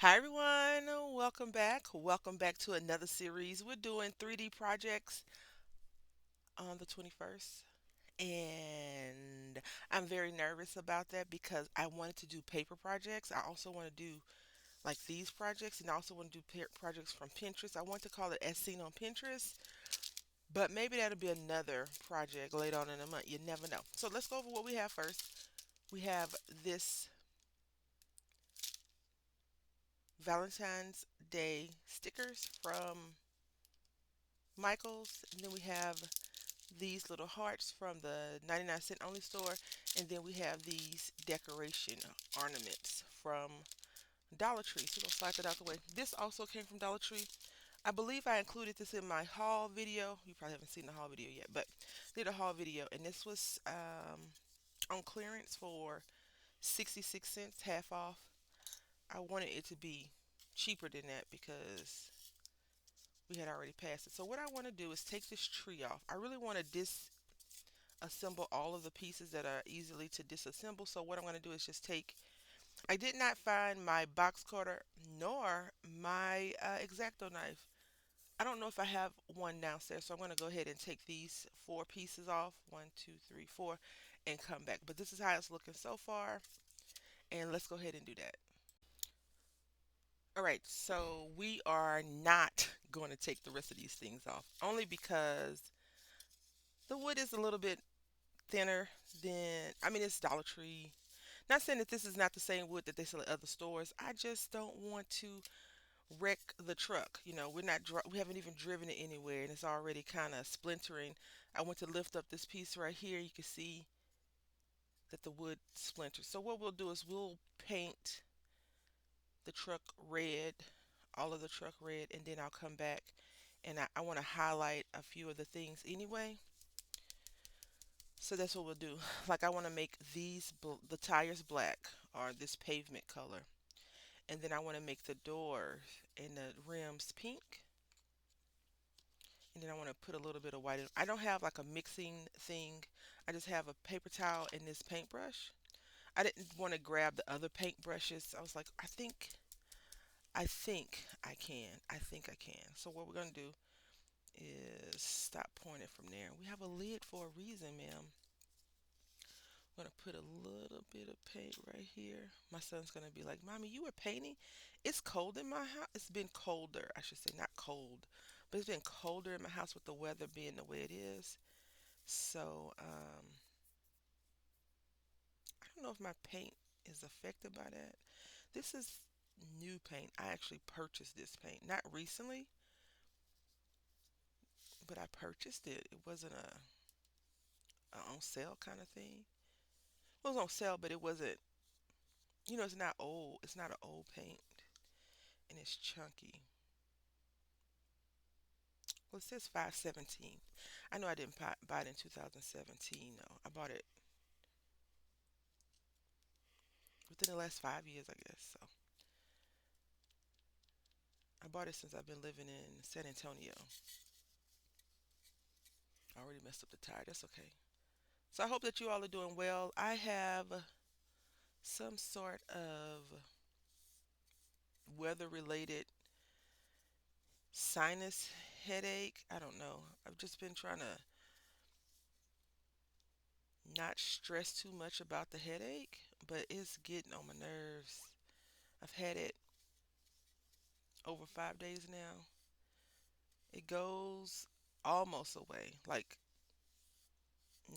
Hi everyone, welcome back. Welcome back to another series. We're doing 3D projects on the 21st. And I'm very nervous about that because I wanted to do paper projects. I also want to do like these projects and I also want to do projects from Pinterest. I want to call it as seen on Pinterest, but maybe that'll be another project later on in the month. You never know. So let's go over what we have first. We have this Valentine's Day stickers from Michaels. And then we have these little hearts from the 99-cent only store. And then we have these decoration ornaments from Dollar Tree. So we'll slide that out the way. This also came from Dollar Tree. I believe I included this in my haul video. You probably haven't seen the haul video yet, but did a haul video. And this was on clearance for 66 cents, half off. I wanted it to be cheaper than that because we had already passed it. So what I want to do is take this tree off. I really want to disassemble all of the pieces that are easily to disassemble. So what I'm going to do is just take, I did not find my box cutter nor my X-Acto knife. I don't know if I have one downstairs, so I'm going to go ahead and take these four pieces off. One, two, three, four, and come back. But this is how it's looking so far, and let's go ahead and do that. All right, so we are not going to take the rest of these things off, only because the wood is a little bit thinner than, I mean, it's Dollar Tree. Not saying that this is not the same wood that they sell at other stores. I just don't want to wreck the truck. You know, we haven't even driven it anywhere and it's already kind of splintering. I went to lift up this piece right here. You can see that the wood splinters. So what we'll do is we'll paint the truck red, all of the truck red, and then I'll come back and I want to highlight a few of the things anyway. So that's what we'll do. Like I want to make the tires black or this pavement color. And then I want to make the door and the rims pink. And then I want to put a little bit of white in. I don't have like a mixing thing. I just have a paper towel and this paintbrush. I didn't want to grab the other paintbrushes. I was like, I think I can. I think I can. So what we're going to do is stop pouring it from there. We have a lid for a reason, ma'am. I'm gonna put a little bit of paint right here. My son's gonna be like, "Mommy, you were painting? It's cold in my house. It's been colder, I should say, not cold, but it's been colder in my house with the weather being the way it is. So, I don't know if my paint is affected by that. This is new paint. I actually purchased this paint, not recently, but I purchased it. It wasn't a on sale kind of thing. It was on sale, but it wasn't. It's not old. It's not an old paint, and it's chunky. Well, it says 517. I know I didn't buy it in 2017. No, I bought it within the last 5 years, I guess. So I bought it since I've been living in San Antonio. I already messed up the tire. That's okay. So I hope that you all are doing well. I have some sort of weather related sinus headache. I don't know. I've just been trying to not stress too much about the headache, but it's getting on my nerves. I've had it over 5 days now. It goes almost away, like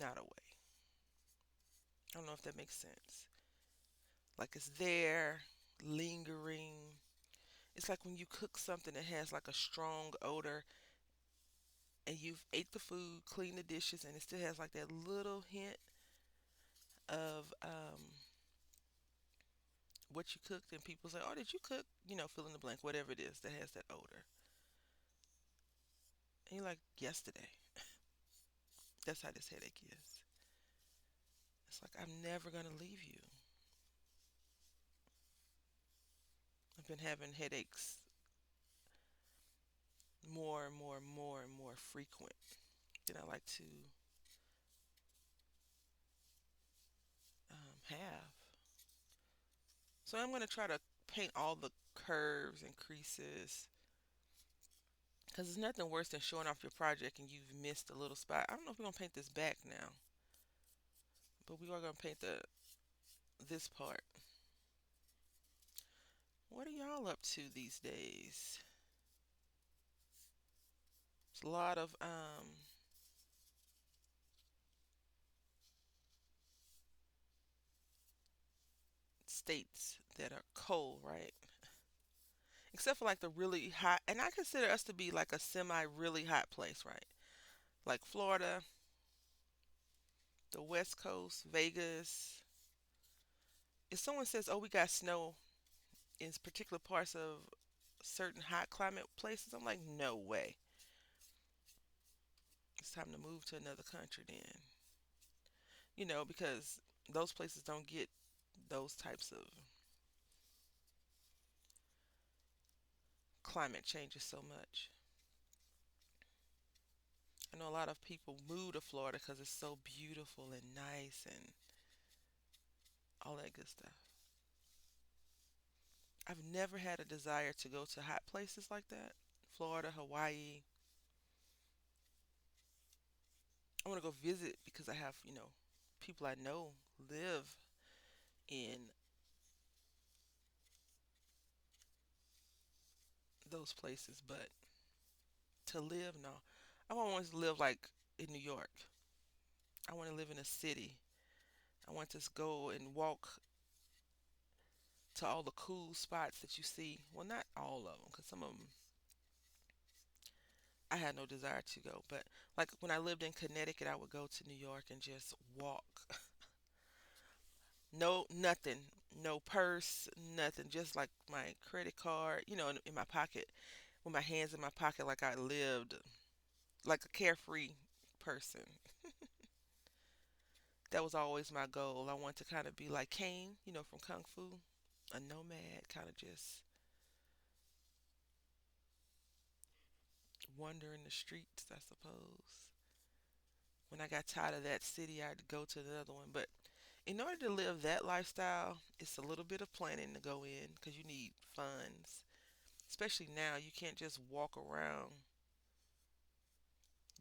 not away. I don't know if that makes sense. Like it's there, lingering. It's like when you cook something that has like a strong odor and you've ate the food, cleaned the dishes, and it still has like that little hint of what you cooked, and people say, "Oh, did you cook?" Fill in the blank, whatever it is that has that odor. And you're like, "Yesterday." That's how this headache is. It's like I'm never gonna leave you. I've been having headaches more and more and more and more frequent than I like to have. So I'm going to try to paint all the curves and creases. Because there's nothing worse than showing off your project and you've missed a little spot. I don't know if we're going to paint this back now, but we are going to paint this part. What are y'all up to these days? There's a lot of states that are cold, right? Except for like the really hot, and I consider us to be like a semi really hot place, right? Like Florida, the West Coast, Vegas. If someone says, "Oh, we got snow in particular parts of certain hot climate places," I'm like, "No way. It's time to move to another country then." Because those places don't get those types of climate changes so much. I know a lot of people move to Florida because it's so beautiful and nice and all that good stuff. I've never had a desire to go to hot places like that. Florida, Hawaii. I want to go visit because I have, people I know live in those places, but to live, no. I want to live like in New York. I want to live in a city. I want to go and walk to all the cool spots that you see. Well, not all of them, because some of them I had no desire to go. But like when I lived in Connecticut, I would go to New York and just walk. No, nothing. No purse, nothing. Just like my credit card, in my pocket, with my hands in my pocket, like I lived like a carefree person. That was always my goal. I want to kind of be like Kane, from Kung Fu, a nomad, kind of just wandering the streets, I suppose. When I got tired of that city, I'd go to another one. But in order to live that lifestyle, it's a little bit of planning to go in because you need funds. Especially now, you can't just walk around.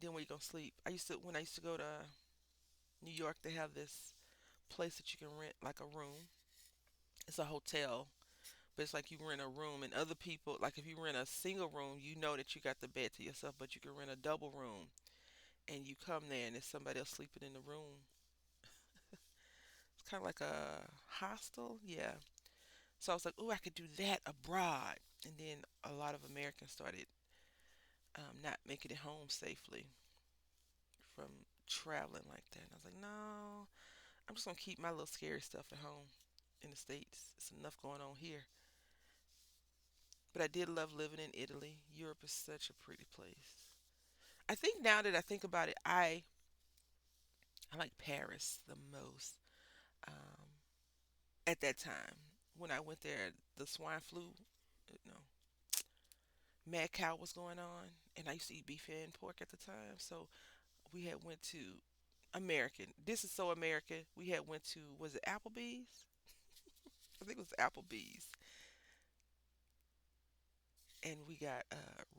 Then where you gonna sleep? When I used to go to New York, they have this place that you can rent like a room. It's a hotel, but it's like you rent a room, and other people, like if you rent a single room, you know that you got the bed to yourself, but you can rent a double room, and you come there and there's somebody else sleeping in the room. It's kind of like a hostel, yeah. So I was like, oh, I could do that abroad. And then a lot of Americans started not making it home safely from traveling like that. And I was like, no, I'm just gonna keep my little scary stuff at home in the States. It's enough going on here. But I did love living in Italy. Europe is such a pretty place. I think now that I think about it, I like Paris the most. Um, at that time, when I went there, the swine flu, you know, mad cow was going on, and I used to eat beef and pork at the time. So we had went to American. This is so American. We had went to, was it Applebee's? I think it was Applebee's, and we got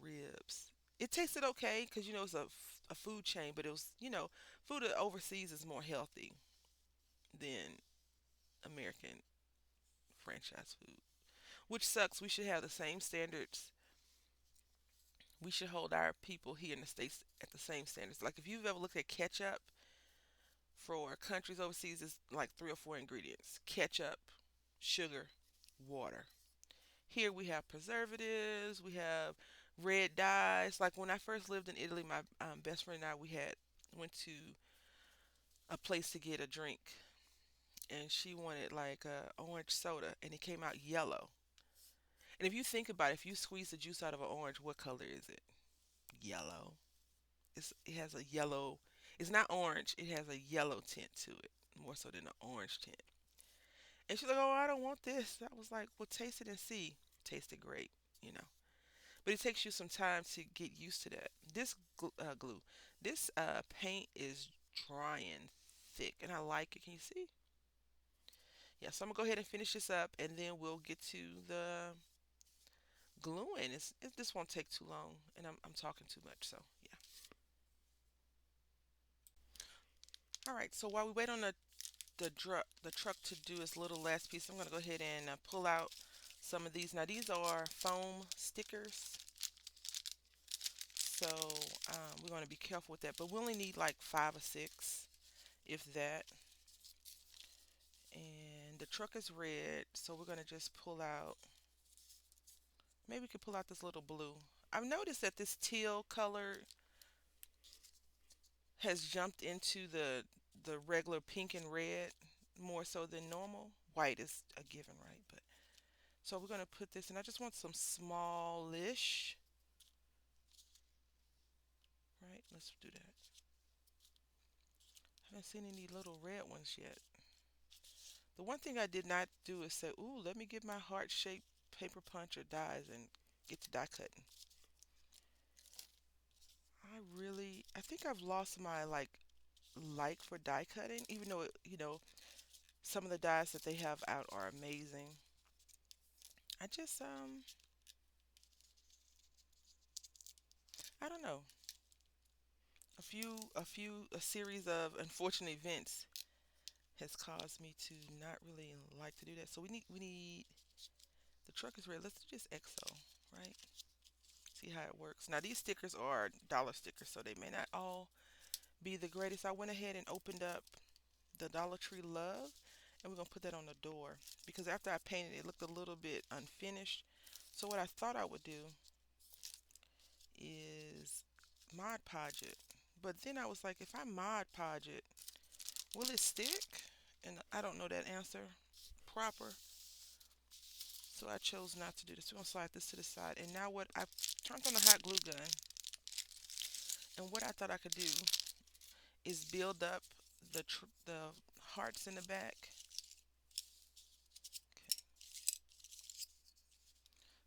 ribs. It tasted okay because it's a food chain, but it was food overseas is more healthy than American franchise food, which sucks. We should have the same standards. We should hold our people here in the states at the same standards. Like if you've ever looked at ketchup for countries overseas, it's like three or four ingredients: ketchup, sugar, water. Here we have preservatives, we have red dyes. Like when I first lived in Italy, my best friend and I we had went to a place to get a drink, and she wanted like a orange soda, and it came out yellow. And if you think about it, if you squeeze the juice out of an orange, what color is it? Yellow. It has a yellow. It's not orange. It has a yellow tint to it, more so than an orange tint. And she's like, "Oh, I don't want this." I was like, "Well, taste it and see." Tasted great, you know. But it takes you some time to get used to that. This glue, this paint is drying thick, and I like it. Can you see? Yeah. So I'm gonna go ahead and finish this up, and then we'll get to the gluing. This won't take too long, and I'm talking too much, so yeah. All right, so while we wait on the truck to do its little last piece, I'm gonna go ahead and pull out some of these. Now these are foam stickers, so we're gonna be careful with that. But we only need like 5 or 6, if that. And the truck is red, so we're gonna just pull out. Maybe we could pull out this little blue. I've noticed that this teal color has jumped into the regular pink and red more so than normal. White is a given, right? But so we're gonna put this, and I just want some smallish. Right? Let's do that. Haven't seen any little red ones yet. The one thing I did not do is say, "Ooh, let me get my heart-shaped paper punch or dies and get to die cutting." I think I've lost my like for die cutting, even though some of the dies that they have out are amazing. I just I don't know. A series of unfortunate events has caused me to not really like to do that. So we need the truck is red. Let's do just XO, right? See how it works. Now these stickers are dollar stickers, so they may not all be the greatest. I went ahead and opened up the Dollar Tree Love, and we're gonna put that on the door because after I painted it, it looked a little bit unfinished. So what I thought I would do is Mod Podge it. But then I was like, if I Mod Podge it, will it stick? And I don't know that answer proper. So I chose not to do this. We're gonna slide this to the side. And now what I turned on the hot glue gun, and what I thought I could do is build up the hearts in the back. Okay.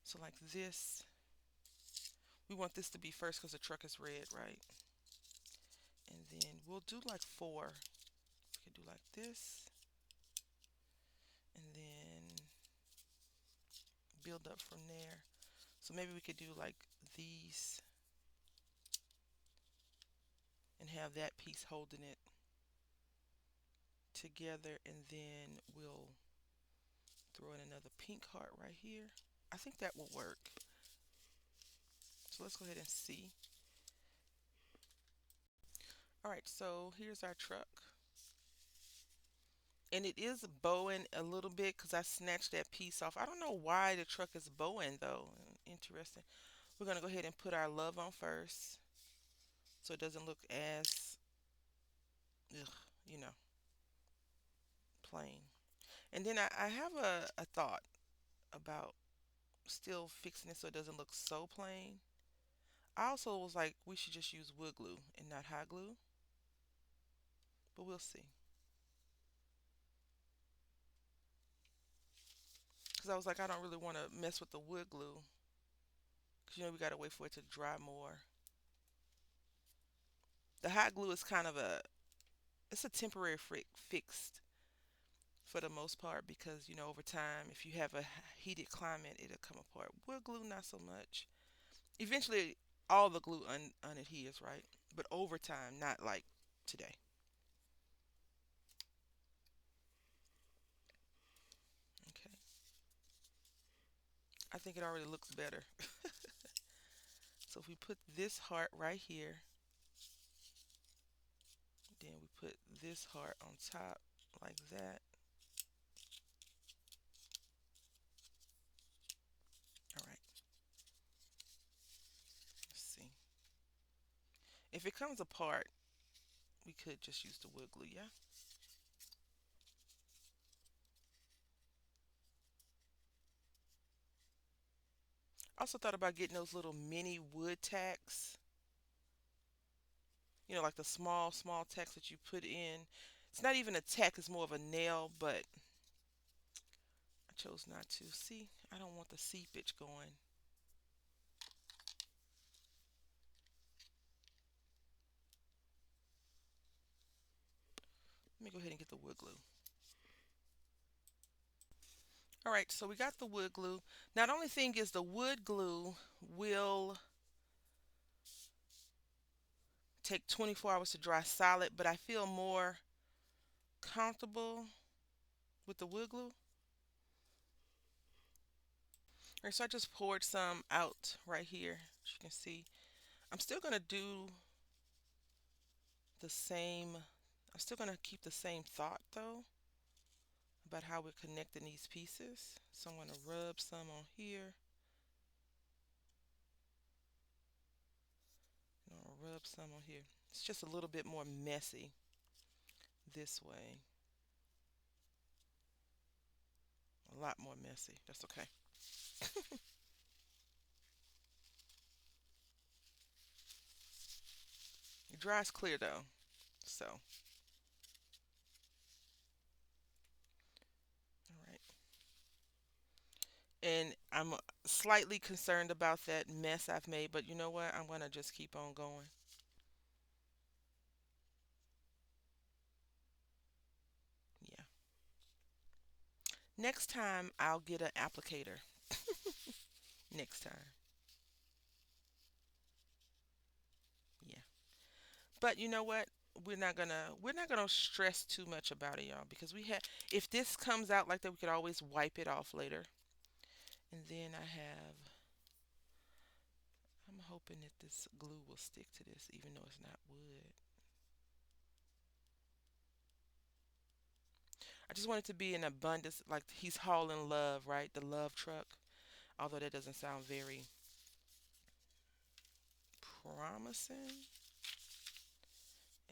So like this, we want this to be first because the truck is red, right? And then we'll do like 4. We could do like this, and then build up from there. So maybe we could do like these and have that piece holding it together, and then we'll throw in another pink heart right here. I think that will work. So let's go ahead and see. All right, so here's our truck. And it is bowing a little bit because I snatched that piece off. I don't know why the truck is bowing though. Interesting. We're going to go ahead and put our love on first so it doesn't look as, ugh, you know, plain. And then I have a thought about still fixing it so it doesn't look so plain. I also was like, we should just use wood glue and not hot glue, but we'll see. Because I was like, I don't really want to mess with the wood glue because we got to wait for it to dry more. The hot glue is kind of it's a temporary fix for the most part because over time, if you have a heated climate, it'll come apart. Wood glue, not so much. Eventually, all the glue unadheres, right? But over time, not like today. Okay. I think it already looks better. So if we put this heart right here, then we put this heart on top like that. All right, let's see. If it comes apart, we could just use the wood glue, yeah? I also thought about getting those little mini wood tacks, like the small tacks that you put in. It's not even a tack, it's more of a nail, but I chose not to. See, I don't want the seepage going. Let me go ahead and get the wood glue. All right, so we got the wood glue. Now the only thing is the wood glue will take 24 hours to dry solid, but I feel more comfortable with the wood glue. All right, so I just poured some out right here, as you can see. I'm still gonna do the same, I'm still gonna keep the same thought though about how we're connecting these pieces. So I'm gonna rub some on here. I'll rub some on here. It's just a little bit more messy this way. A lot more messy. That's okay. It dries clear though. So, all right. And I'm slightly concerned about that mess I've made, but you know what? I'm gonna just keep on going. Yeah. Next time I'll get an applicator. Next time. Yeah. But you know what? We're not gonna stress too much about it, y'all, because we have if this comes out like that, we could always wipe it off later. And then I'm hoping that this glue will stick to this, even though it's not wood. I just want it to be in abundance, like he's hauling love, right? The love truck. Although that doesn't sound very promising.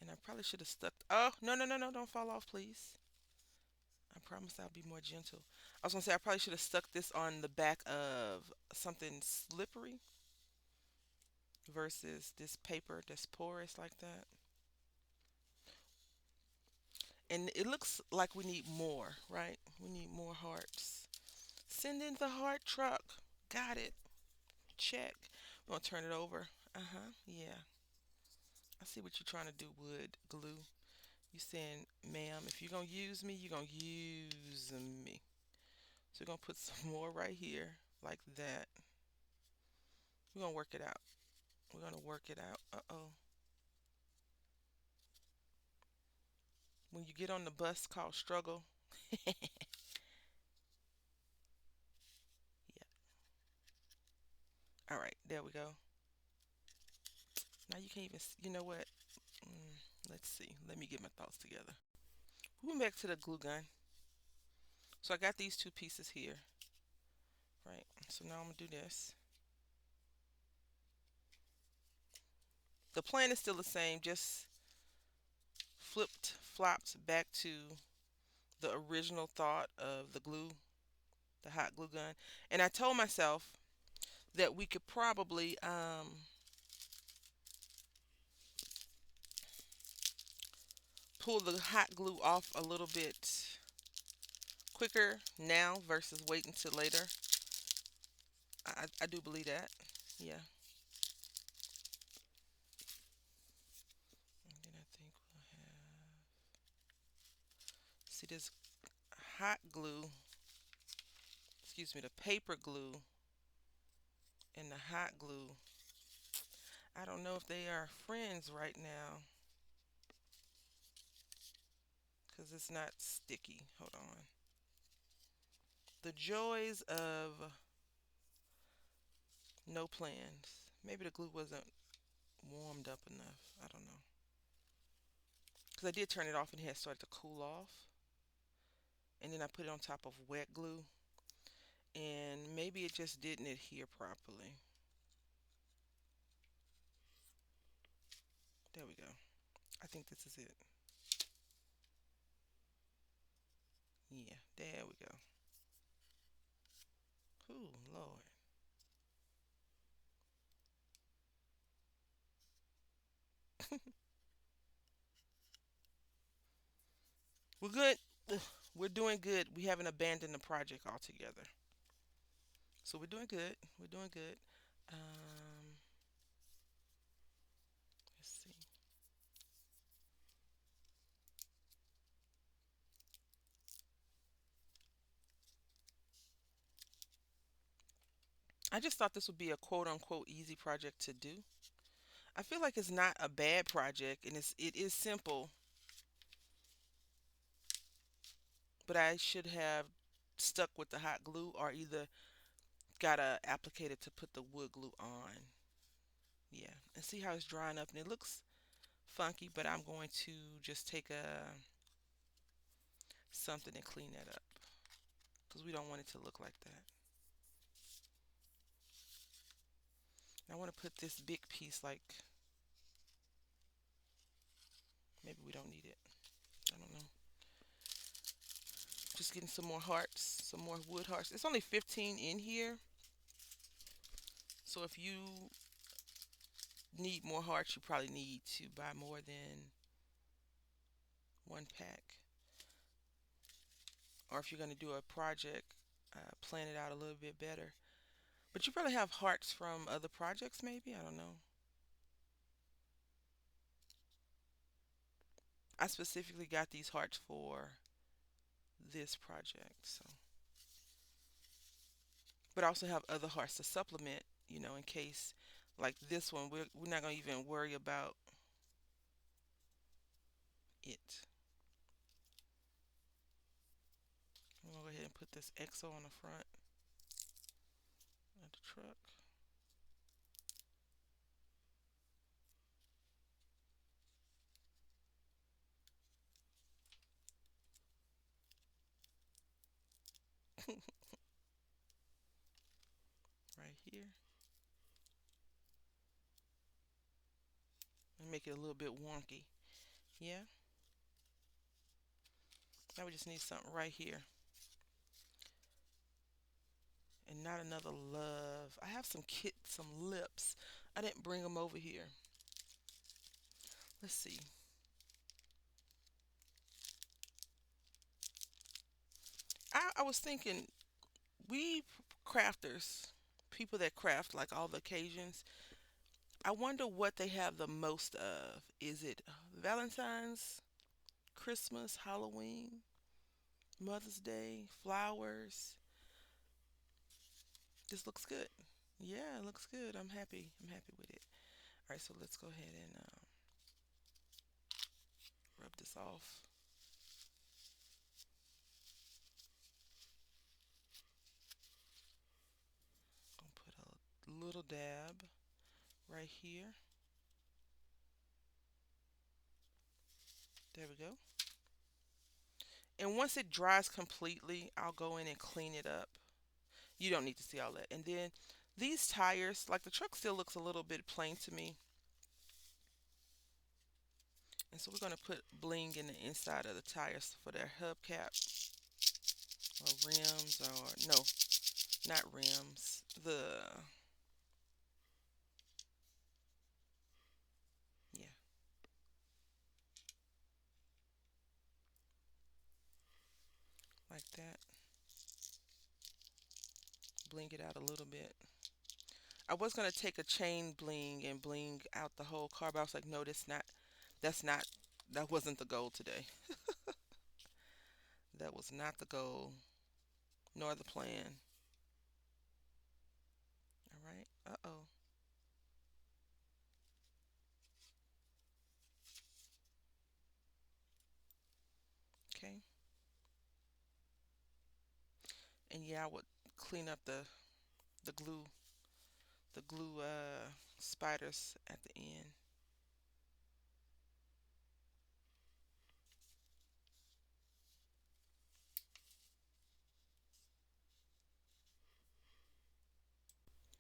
And I probably should have stuck. Oh, no, no, no, no, don't fall off, please. I promise I'll be more gentle. I was going to say, I probably should have stuck this on the back of something slippery versus this paper that's porous like that. And it looks like we need more, right? We need more hearts. Send in the heart truck. Got it. Check. I'm going to turn it over. Uh huh. Yeah. I see what you're trying to do, wood glue. You saying, ma'am, if you're going to use me, you're going to use me. So we're going to put some more right here, like that. We're going to work it out. We're going to work it out. Uh-oh. When you get on the bus called struggle. Yeah. All right, there we go. Now you can't even, you know what? Let's see. Let me get my thoughts together. We went back to the glue gun. So I got these two pieces here, right? So now I'm going to do this. The plan is still the same, just flipped, flopped back to the original thought of the glue, the hot glue gun. And I told myself that we could probably pull the hot glue off a little bit quicker now versus waiting till later. I do believe that. Yeah. And then I think we'll have, see this hot glue, excuse me, the paper glue and the hot glue. I don't know if they are friends right now because it's not sticky. Hold on. The joys of no plans. Maybe the glue wasn't warmed up enough. I don't know. Because I did turn it off and it had started to cool off. And then I put it on top of wet glue. And maybe it just didn't adhere properly. There we go. I think this is it. Yeah, there we go. Ooh, Lord. We're good. Ugh, we're doing good. We haven't abandoned the project altogether. So we're doing good. We're doing good. Um, let's see. I just thought this would be a quote unquote easy project to do. I feel like it's not a bad project and it is simple, but I should have stuck with the hot glue or either got a applicator to put the wood glue on. Yeah, and see how it's drying up and it looks funky, but I'm going to just take a something and clean that up because we don't want it to look like that. I want to put this big piece like maybe we don't need it. I don't know. Just getting some more hearts, some more wood hearts. It's only 15 in here. So if you need more hearts, you probably need to buy more than one pack. Or if you're going to do a project, plan it out a little bit better. But you probably have hearts from other projects, maybe. I don't know. I specifically got these hearts for this project. So, but I also have other hearts to supplement, in case like this one, we're not going to even worry about it. I'm going to go ahead and put this XO on the front of the truck. Right here. And make it a little bit wonky. Yeah. Now we just need something right here. And not another love. I have some lips. I didn't bring them over here. Let's see. I was thinking we crafters, people that craft like all the occasions, I wonder what they have the most of. Is it Valentine's, Christmas, Halloween, Mother's Day, flowers? This looks good. Yeah, it looks good. I'm happy. I'm happy with it. All right, so let's go ahead and rub this off. Gonna put a little dab right here. There we go. And once it dries completely, I'll go in and clean it up. You don't need to see all that. And then these tires, like the truck still looks a little bit plain to me. And so we're going to put bling in the inside of the tires for their hubcap or rims or no, not rims. Yeah, like that. Bling it out a little bit. I was going to take a chain bling and bling out the whole car, but I was like, no, that's not, that wasn't the goal today. That was not the goal, nor the plan. All right. Uh-oh. Okay. And yeah, I would clean up the glue, the glue spiders at the end.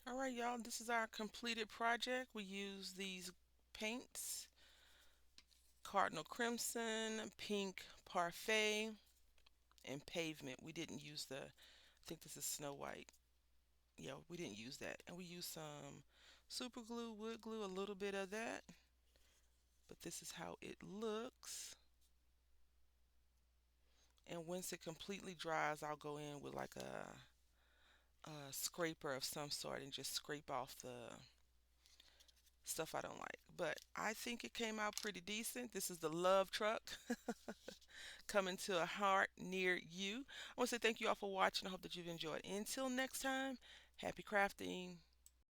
All right, y'all, this is our completed project. We use these paints, Cardinal Crimson, Pink Parfait, and Pavement. We didn't use I think this is Snow White. Yeah, we didn't use that. And we used some super glue, wood glue, a little bit of that. But this is how it looks. And once it completely dries, I'll go in with like a scraper of some sort and just scrape off the stuff I don't like. But I think it came out pretty decent. This is the Love Truck coming to a heart near you. I want to say thank you all for watching. I hope that you've enjoyed. Until next time, Happy crafting.